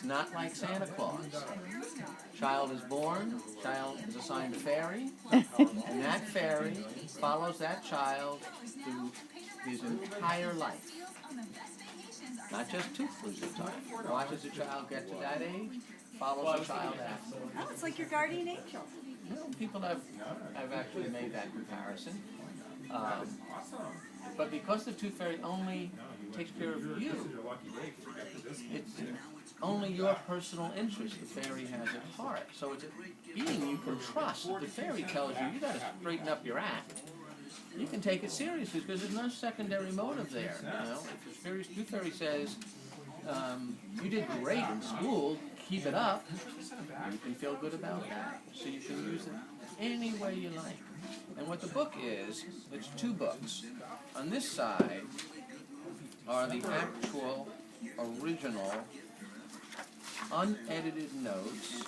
not like Santa Claus. Child is born, child is assigned a fairy, and that fairy follows that child through his entire life. Not just tooth losing time. Watches the child get to that age, follows the child after. Oh, it's like your guardian angel. Well, people have actually made that comparison. But because the Tooth Fairy only takes care of you, it's only your personal interest the fairy has at heart. So it's a being you can trust. If the fairy tells you, you got to straighten up your act, you can take it seriously because there's no secondary motive there. You know, if the Tooth Fairy says, you did great in school, keep it up, you can feel good about that. So you can use it any way you like. And what the book is, it's 2 books. On this side are the actual, original, unedited notes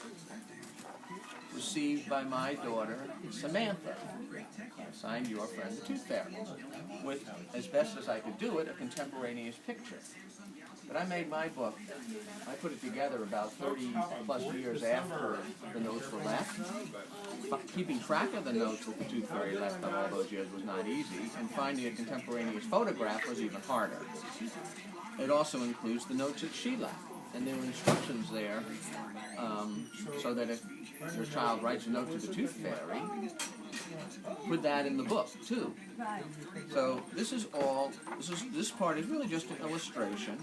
received by my daughter, Samantha, signed your friend, the Tooth Fairy, with, as best as I could do it, a contemporaneous picture. But I made my book, I put it together about 30 plus years after the notes were left. Keeping track of the notes that the Tooth Fairy left on all those years was not easy, and finding a contemporaneous photograph was even harder. It also includes the notes that she left, and there are instructions there so that if your child writes a note to the Tooth Fairy, put that in the book too. So this part is really just an illustration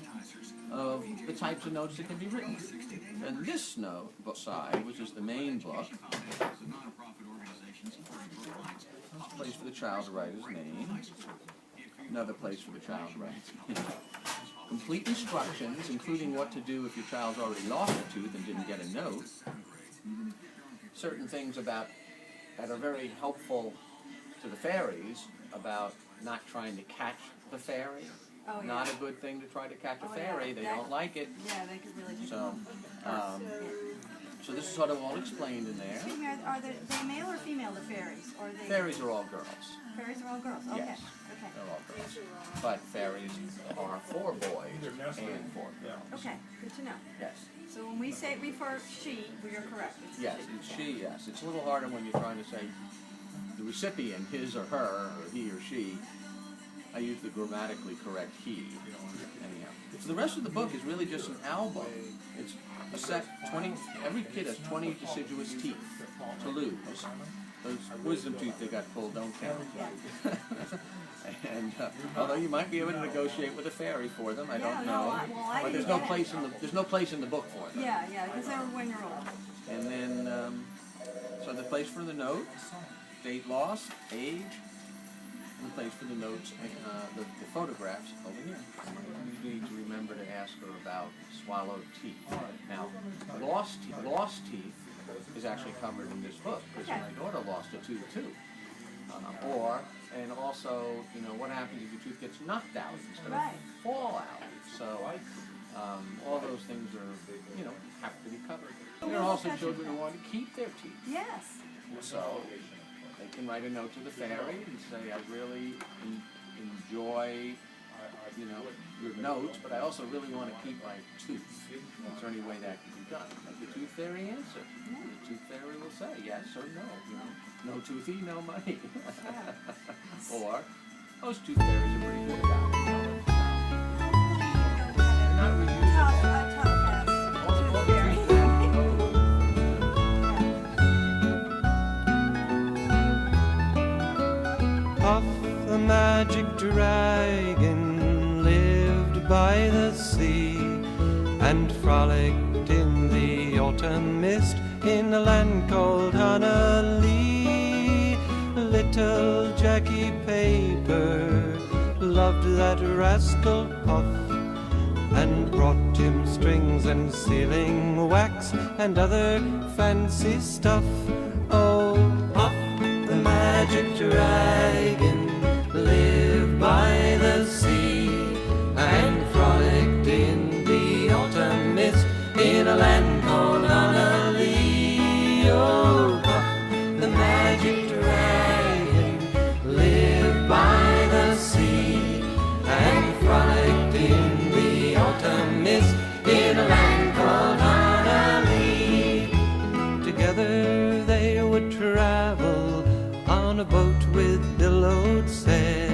of the types of notes that can be written. And this book side, which is the main book, a place for the child to write his name, another place for the child to write his name. Complete instructions, including what to do if your child's already lost a tooth and didn't get a note. Certain things that are very helpful to the fairies about not trying to catch the fairy. Oh, yeah. Not a good thing to try to catch a fairy. They don't like it. Yeah, they could really do So this is sort of all explained in there. Excuse me, are they male or female, the fairies? Or they... Fairies are all girls. Fairies are all girls? Okay. Yes, Okay. they're all girls. But fairies are for boys and for girls. Okay, good to know. Yes. So when we say refer she, we are correct. It's Yes, it's she, yes. It's a little harder when you're trying to say the recipient, his or her, or he or she. I use the grammatically correct he. Anyhow. So the rest of the book is really just an album. It's a set, every kid has 20 deciduous teeth to lose. Those wisdom teeth that got pulled don't count. And although you might be able to negotiate with a fairy for them, I don't know. But there's no place in the book for them. Yeah, because they're 1 year old. And then, so the place for the note, date lost, age, and the place for the notes, the photographs over here. You need to remember to ask her about swallowed teeth. Now, lost teeth is actually covered in this book because my daughter lost a tooth too. And also, what happens if your tooth gets knocked out instead of fall out? So, all those things are, have to be covered. There are also children who want to keep their teeth. Yes. So, they can write a note to the fairy and say, I really enjoy, your notes, but I also really want to keep my tooth. Is there any way that can be done? Let the Tooth Fairy answer. The Tooth Fairy will say yes or no. No toothy, no money. Or, those Tooth Fairies are pretty good about it. They're not reusable. Puff the magic dragon lived by the sea and frolicked in the autumn mist in a land called Honolulu. Little Jackie Paper loved that rascal Puff and brought him strings and sealing wax and other fancy stuff. Oh, Puff the magic dragon lived by the sea and frolicked in the autumn mist in a land called Honolulu. Oh, Puff the magic dragon lived by the sea and frolicked in the autumn mist in a land called Honolulu. on a boat with billowed sail.